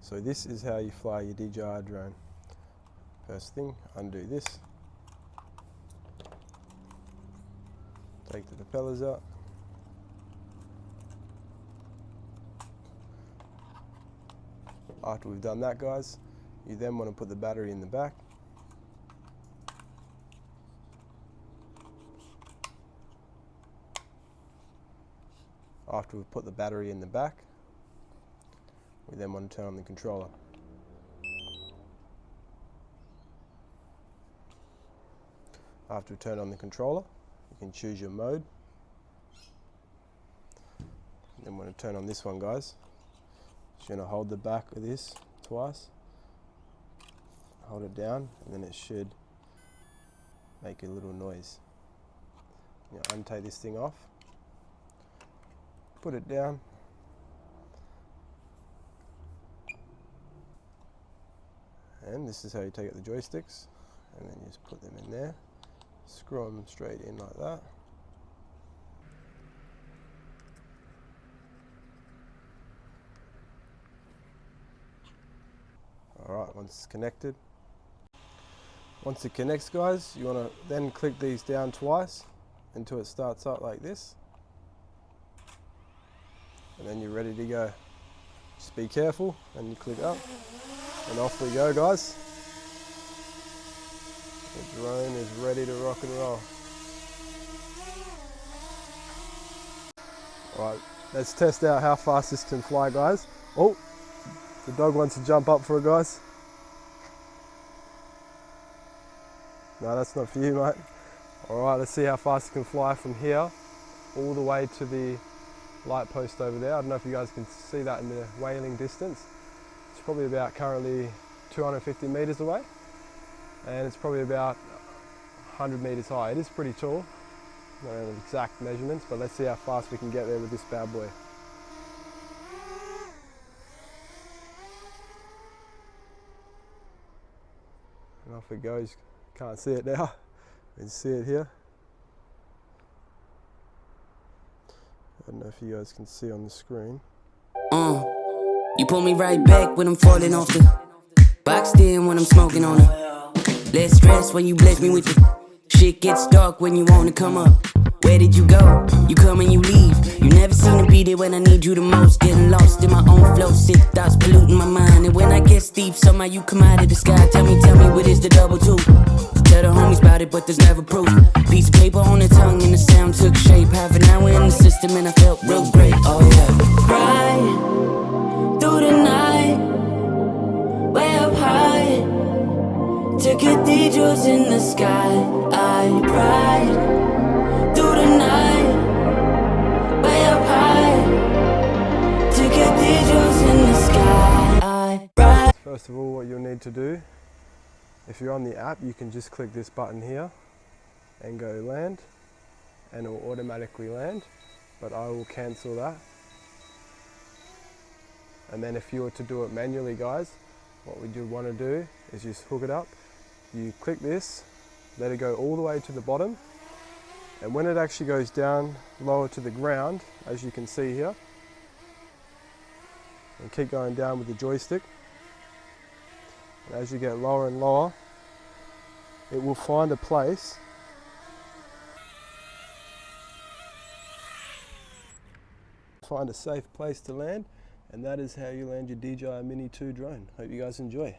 So this is how you fly your DJI drone. First thing, undo this. Take the propellers out. After we've done that, guys, you then want to put the battery in the back. After we've put the battery in the back, we then want to turn on the controller. After we turn on the controller, you can choose your mode. Then want to turn on this one, guys. So you're going to hold the back of this twice, hold it down, and then it should make a little noise. You untake this thing off, put it down, and this is how you take out the joysticks, and then you just put them in there, screw them straight in like that. Alright, once it's connected. Once it connects, guys, you want to then click these down twice until it starts up like this. And then you're ready to go. Just be careful, and you click up, and off we go, guys. The drone is ready to rock and roll. Alright, let's test out how fast this can fly, guys. Oh, the dog wants to jump up for it, guys. No, that's not for you, mate. Alright, let's see how fast it can fly from here all the way to the light post over there. I don't know if you guys can see that in the whaling distance. It's probably about currently 250 meters away, and it's probably about 100 meters high. It is pretty tall. I don't know the exact measurements, but let's see how fast we can get there with this bad boy. And off it goes. Can't see it now. You can see it here. I don't know if you guys can see on the screen. You pull me right back when I'm falling off the boxed in when I'm smoking on it. Less stress when you bless me with the shit gets dark when you wanna come up. Where did you go? You come and you leave. You never seem to be there when I need you the most. Getting lost in my own flow, sick thoughts polluting my mind. And when I get deep, somehow you come out of the sky. Tell me what is the double two? Tell the homies about it, but there's never proof. Piece of paper on the tongue and the sound took shape. Half an hour in the system and I felt real great. Oh yeah. Ride through the night, way up high, to cathedrals in the sky. I ride through the night, way up high, to cathedrals in the sky. I ride. First of all, what you'll need to do, if you're on the app, you can just click this button here and go land, and it will automatically land, but I will cancel that. And then if you were to do it manually, guys, what we do want to do is just hook it up. You click this, let it go all the way to the bottom, and when it actually goes down lower to the ground, as you can see here, and keep going down with the joystick, and as you get lower and lower, it will find a place find a safe place to land, and that is how you land your DJI Mini 2 drone. Hope you guys enjoy.